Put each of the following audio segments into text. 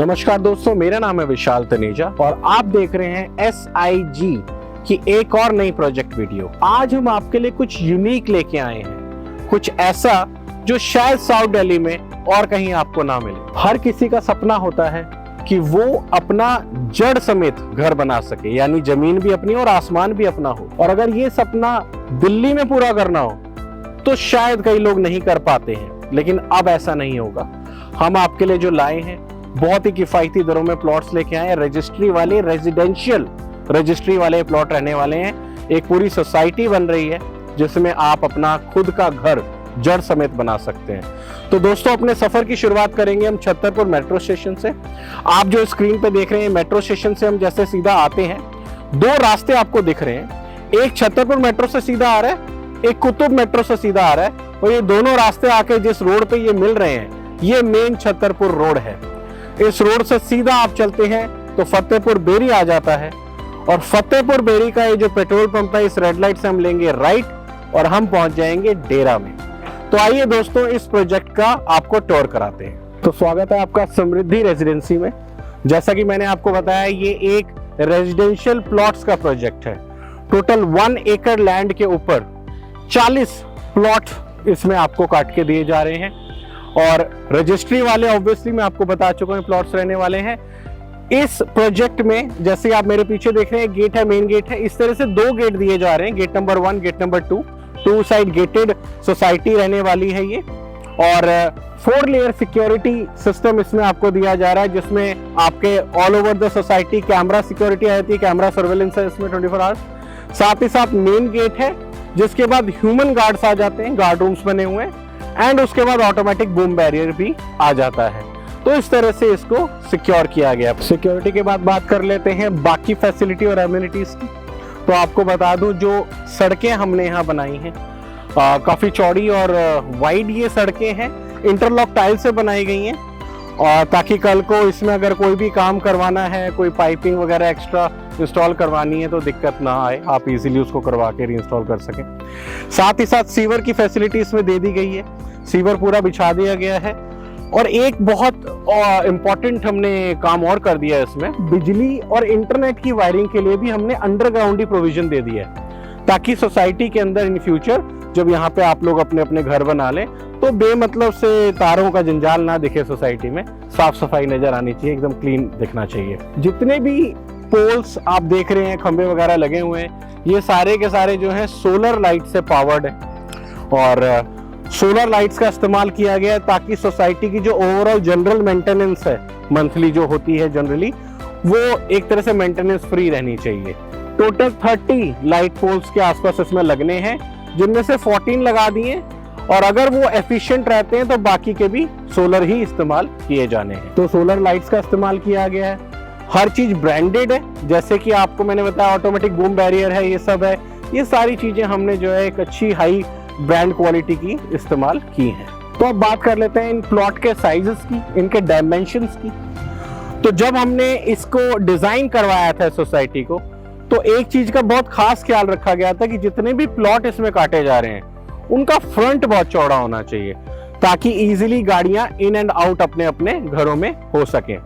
नमस्कार दोस्तों, मेरा नाम है विशाल तनेजा और आप देख रहे हैं SIG की एक और नई प्रोजेक्ट वीडियो। आज हम आपके लिए कुछ यूनिक लेके आए हैं, कुछ ऐसा जो शायद साउथ दिल्ली में और कहीं आपको ना मिले। हर किसी का सपना होता है कि वो अपना जड़ समेत घर बना सके, यानी जमीन भी अपनी और आसमान भी अपना हो। और अगर ये सपना दिल्ली में पूरा करना हो तो शायद कई लोग नहीं कर पाते हैं, लेकिन अब ऐसा नहीं होगा। हम आपके लिए जो लाए हैं बहुत ही किफायती दरों में प्लॉट्स लेके आए हैं। रजिस्ट्री वाले, रेजिडेंशियल रजिस्ट्री वाले प्लॉट रहने वाले हैं। एक पूरी सोसाइटी बन रही है जिसमें आप अपना खुद का घर जड़ समेत बना सकते हैं। तो दोस्तों, अपने सफर की शुरुआत करेंगे हम छतरपुर मेट्रो स्टेशन से। आप जो स्क्रीन पे देख रहे हैं, मेट्रो स्टेशन से हम जैसे सीधा आते हैं, दो रास्ते आपको दिख रहे हैं। एक छतरपुर मेट्रो से सीधा आ रहा है, एक कुतुब मेट्रो से सीधा आ रहा है। और ये दोनों रास्ते आके जिस रोड पे ये मिल रहे हैं, ये मेन छतरपुर रोड है। इस रोड से सीधा आप चलते हैं तो फतेहपुर बेरी आ जाता है, और फतेहपुर बेरी का ये जो पेट्रोल पंप है, इस रेड लाइट से हम लेंगे राइट और हम पहुंच जाएंगे डेरा में। तो आइए दोस्तों, इस प्रोजेक्ट का आपको टूर कराते हैं। तो स्वागत है आपका समृद्धि रेजिडेंसी में। जैसा कि मैंने आपको बताया, ये एक रेजिडेंशियल प्लॉट्स का प्रोजेक्ट है। टोटल 1 एकड़ लैंड के ऊपर 40 प्लॉट इसमें आपको काट के दिए जा रहे हैं। और रजिस्ट्री वाले ऑब्वियसली मैं आपको बता चुका हूं प्लॉट्स रहने वाले हैं। इस प्रोजेक्ट में जैसे आप मेरे पीछे देख रहे हैं, गेट है, मेन गेट है। इस तरह से 2 गेट दिए जा रहे हैं, gate number 1, gate number 2। 2 side gated society रहने वाली है ये। और 4 लेयर सिक्योरिटी सिस्टम इसमें आपको दिया जा रहा है, जिसमें आपके all over the society camera security आ जाती है, कैमरा सर्वेलेंस है इसमें 24 आवर्स। साथ ही साथ मेन गेट है, जिसके बाद ह्यूमन गार्ड्स आ जाते हैं, गार्ड रूम्स बने हुए हैं, एंड उसके बाद ऑटोमेटिक बूम बैरियर भी आ जाता है। तो इस तरह से इसको सिक्योर किया गया। सिक्योरिटी के बाद बात कर लेते हैं बाकी फैसिलिटी और एमिनिटीज की। तो आपको बता दूं, जो सड़कें हमने यहाँ बनाई हैं काफी चौड़ी और वाइड ये सड़कें हैं, इंटरलॉक टाइल से बनाई गई हैं, और ताकि कल को इसमें अगर कोई भी काम करवाना है, कोई पाइपिंग वगैरह एक्स्ट्रा इंस्टॉल करवानी है तो दिक्कत ना आए, आप इजीली उसको करवा के रीइंस्टॉल कर सकें। साथ ही साथ सीवर की फैसिलिटी इसमें दे दी गई है, सीवर पूरा बिछा दिया गया है। और एक बहुत इंपॉर्टेंट हमने काम और कर दिया है इसमें, बिजली और इंटरनेट की वायरिंग के लिए भी हमने अंडरग्राउंड ही प्रोविजन दे दिया है, ताकि सोसाइटी के अंदर इन फ्यूचर जब यहाँ पे आप लोग अपने अपने घर बना लें तो बेमतलब से तारों का जंजाल ना दिखे सोसाइटी में, साफ सफाई नजर आनी चाहिए, एकदम क्लीन दिखना चाहिए। जितने भी पोल्स आप देख रहे हैं, खंबे वगैरह लगे हुए हैं, ये सारे के सारे जो हैं सोलर लाइट से पावर्ड है। और सोलर लाइट्स का इस्तेमाल किया गया है ताकि सोसाइटी की जो ओवरऑल जनरल मेंटेनेंस है, मंथली जो होती है जनरली, वो एक तरह से मेंटेनेंस फ्री रहनी चाहिए। टोटल 30 लाइट पोल्स के आसपास इसमें लगने हैं, जिनमें से 14 लगा दिए, और अगर वो एफिशिएंट रहते हैं तो बाकी के भी सोलर ही इस्तेमाल किए जाने हैं। तो सोलर लाइट्स का इस्तेमाल किया गया है। हर चीज ब्रांडेड है, जैसे कि आपको मैंने बताया ऑटोमेटिक बूम बैरियर है, ये सब है। ये सारी चीजें हमने जो है एक अच्छी हाई ब्रांड क्वालिटी की इस्तेमाल की है। तो अब बात कर लेते हैं इन प्लॉट के साइजेस की, इनके डायमेंशंस की। तो जब हमने इसको डिजाइन करवाया था सोसाइटी को, तो एक चीज का बहुत खास ख्याल रखा गया था कि जितने भी प्लॉट इसमें काटे जा रहे हैं, उनका फ्रंट बहुत चौड़ा होना चाहिए, ताकि इजीली गाड़ियां इन एंड आउट अपने अपने घरों में हो सके।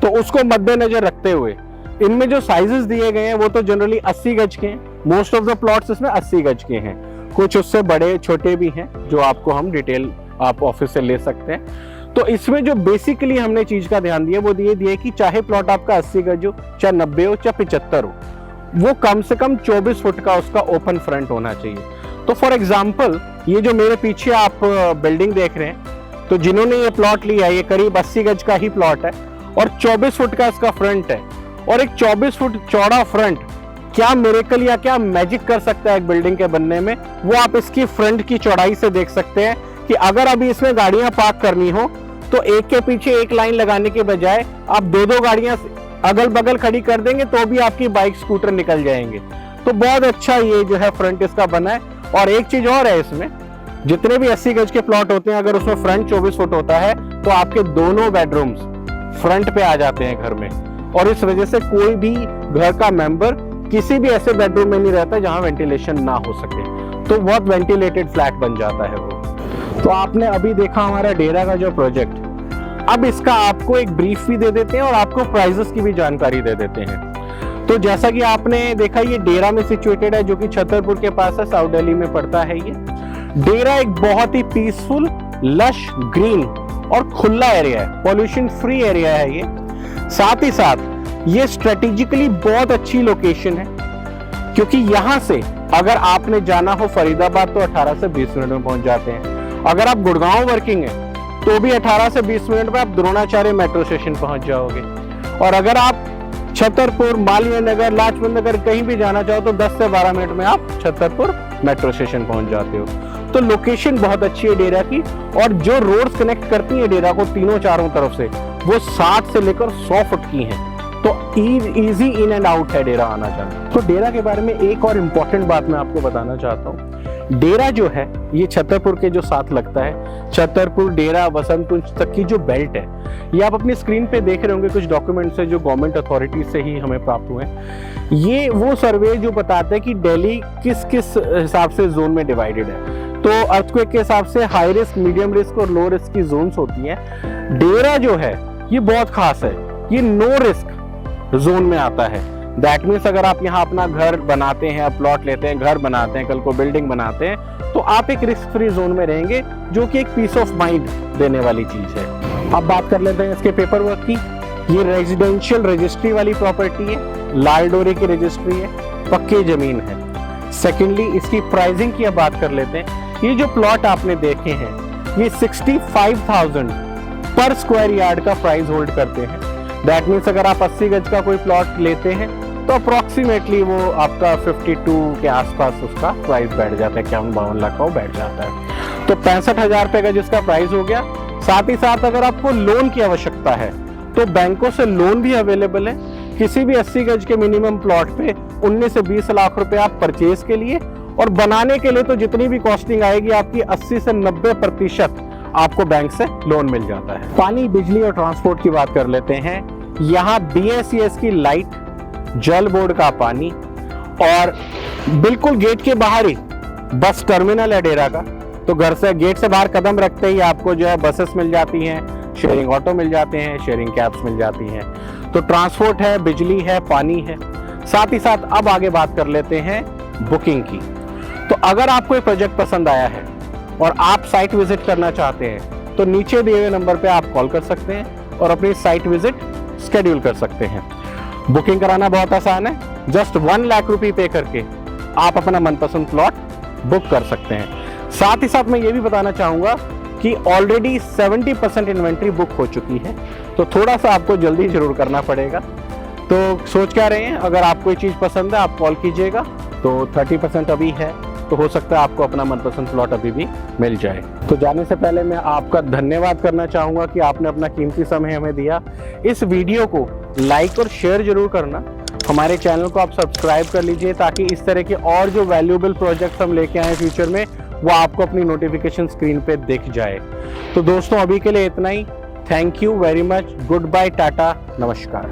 तो उसको मद्देनजर रखते हुए इनमें जो साइजेस दिए गए हैं वो तो जनरली 80 गज के हैं। मोस्ट ऑफ द प्लॉट्स इसमें 80 गज के हैं, कुछ उससे बड़े छोटे भी हैं, जो आपको हम डिटेल आप ऑफिस से ले सकते हैं। तो इसमें जो बेसिकली हमने चीज का ध्यान दिया वो दिए कि चाहे प्लॉट आपका 80 गज हो, चाहे 90 हो, चाहे 75 हो, वो कम से कम 24 फुट का उसका ओपन फ्रंट होना चाहिए। तो फॉर एग्जाम्पल, ये जो मेरे पीछे आप बिल्डिंग देख रहे हैं, तो जिन्होंने ये प्लॉट लिया, ये करीब 80 गज का ही प्लॉट है और 24 फुट का इसका फ्रंट है। और एक 24 फुट चौड़ा फ्रंट क्या मिरेकल या क्या मैजिक कर सकता है एक बिल्डिंग के बनने में, वो आप इसकी फ्रंट की चौड़ाई से देख सकते हैं। कि अगर अभी इसमें गाड़ियां पार्क करनी हो तो एक के पीछे एक लाइन लगाने के बजाय आप 2-2 गाड़ियां अगल बगल खड़ी कर देंगे तो भी आपकी बाइक स्कूटर निकल जाएंगे। तो बहुत अच्छा ये जो है फ्रंट इसका बना है। और एक चीज और है, इसमें जितने भी 80 गज के प्लॉट होते हैं, अगर उसमें फ्रंट 24 फुट होता है तो आपके दोनों बेडरूम्स फ्रंट पे आ जाते हैं घर में, और इस वजह से कोई भी घर का मेंबर किसी भी ऐसे बेडरूम में नहीं रहता जहां वेंटिलेशन ना हो सके। तो बहुत वेंटिलेटेड फ्लैट बन जाता है वो। तो आपने अभी देखा हमारा डेरा का जो प्रोजेक्ट, अब इसका आपको एक ब्रीफ भी दे देते हैं और आपको प्राइजेस की भी जानकारी दे देते हैं। तो जैसा कि आपने देखा, ये डेरा में सिचुएटेड है, जो कि छतरपुर के पास है, साउथ दिल्ली में पड़ता है। ये डेरा एक बहुत ही पीसफुल, लश, ग्रीन और खुला एरिया है, पॉल्यूशन फ्री एरिया है ये। साथ ही साथ ये स्ट्रेटेजिकली बहुत अच्छी लोकेशन है, क्योंकि यहां से अगर आपने जाना हो फरीदाबाद तो 18 से 20 मिनट में पहुंच जाते हैं। अगर आप गुड़गांव वर्किंग है तो भी 18 से 20 मिनट में आप द्रोणाचार्य मेट्रो स्टेशन पहुंच जाओगे। और अगर आप छतरपुर, मालवीय नगर, लाजपत नगर कहीं भी जाना चाहो तो 10 से 12 मिनट में आप छतरपुर मेट्रो स्टेशन पहुंच जाते हो। तो लोकेशन बहुत अच्छी है डेरा की, और जो रोड्स कनेक्ट करती है डेरा को तीनों चारों तरफ से, वो 60 से लेकर 100 फुट की हैं। तो इजी इन एंड आउट है डेरा आना जाना। तो डेरा के बारे में एक और इम्पोर्टेंट बात मैं आपको बताना चाहता हूँ। डेरा जो है ये छतरपुर के जो साथ लगता है, छतरपुर, डेरा, वसंतकुंज तक की जो बेल्ट है, ये आप अपनी स्क्रीन पे देख रहे होंगे। कुछ डॉक्यूमेंट्स है जो गवर्नमेंट अथॉरिटी से ही हमें प्राप्त हुए हैं। ये वो सर्वे जो बताते हैं कि दिल्ली किस किस हिसाब से जोन में डिवाइडेड है। तो अर्थक्वेक के हिसाब से हाई रिस्क, मीडियम रिस्क और लो रिस्क की जोन्स होती हैं। डेरा जो है ये बहुत खास है, ये नो रिस्क जोन में आता है। दैट मीन्स अगर आप यहाँ अपना घर बनाते हैं, प्लॉट लेते हैं, घर बनाते हैं, कल को बिल्डिंग बनाते हैं, तो आप एक रिस्क फ्री जोन में रहेंगे, जो कि एक पीस ऑफ माइंड देने वाली चीज है। अब बात कर लेते हैं इसके पेपर वर्क की। ये रेजिडेंशियल रजिस्ट्री वाली प्रॉपर्टी है, लाल डोरे की रजिस्ट्री है, पक्की जमीन है। सेकेंडली इसकी प्राइसिंग की अब बात कर लेते हैं। ये जो प्लॉट आपने देखे हैं ये 65,000 पर स्क्वायर यार्ड का प्राइस होल्ड करते हैं। दैट मीन्स अगर आप 80 गज का कोई प्लॉट लेते हैं तो अप्रोक्सीमेटली वो आपका 52 के आसपास उसका प्राइस बैठ जाता है, 51-52 लाख का वो बैठ जाता है। तो 65,000 रुपए का जिसका प्राइस हो गया। साथ ही साथ अगर आपको लोन की आवश्यकता है तो बैंकों से लोन भी अवेलेबल है। किसी भी 80 गज के मिनिमम प्लॉट पे 19 से 20 लाख रुपए आप परचेज के लिए, और बनाने के लिए तो जितनी भी कॉस्टिंग आएगी आपकी 80 से 90% आपको बैंक से लोन मिल जाता है। पानी, बिजली और ट्रांसपोर्ट की बात कर लेते हैं। यहाँ BSES की लाइट, जल बोर्ड का पानी, और बिल्कुल गेट के बाहर ही बस टर्मिनल है डेरा का। तो घर से, गेट से बाहर कदम रखते ही आपको जो है बसेस मिल जाती हैं, शेयरिंग ऑटो मिल जाते हैं, शेयरिंग कैब्स मिल जाती हैं। तो ट्रांसपोर्ट है, बिजली है, पानी है। साथ ही साथ अब आगे बात कर लेते हैं बुकिंग की। तो अगर आपको ये प्रोजेक्ट पसंद आया है और आप साइट विजिट करना चाहते हैं तो नीचे दिए हुए नंबर पे आप कॉल कर सकते हैं और अपनी साइट विजिट शेड्यूल कर सकते हैं। बुकिंग कराना बहुत आसान है, जस्ट 1 लाख रुपए पे करके आप अपना मनपसंद प्लॉट बुक कर सकते हैं। साथ ही साथ मैं ये भी बताना चाहूंगा कि ऑलरेडी 70% इन्वेंट्री बुक हो चुकी है, तो थोड़ा सा आपको जल्दी जरूर करना पड़ेगा। तो सोच क्या रहे हैं, अगर आपको ये चीज़ पसंद है आप कॉल कीजिएगा। तो 30% अभी है, तो हो सकता है आपको अपना मनपसंद प्लॉट अभी भी मिल जाए। तो जाने से पहले मैं आपका धन्यवाद करना चाहूँगा कि आपने अपना कीमती समय हमें दिया। इस वीडियो को लाइक और शेयर जरूर करना। हमारे चैनल को आप सब्सक्राइब कर लीजिए, ताकि इस तरह के और जो वैल्यूएबल प्रोजेक्ट्स हम लेके आए फ्यूचर में, वो आपको अपनी नोटिफिकेशन स्क्रीन पे दिख जाए। तो दोस्तों अभी के लिए इतना ही। Thank you very much. Goodbye, tata, नमस्कार।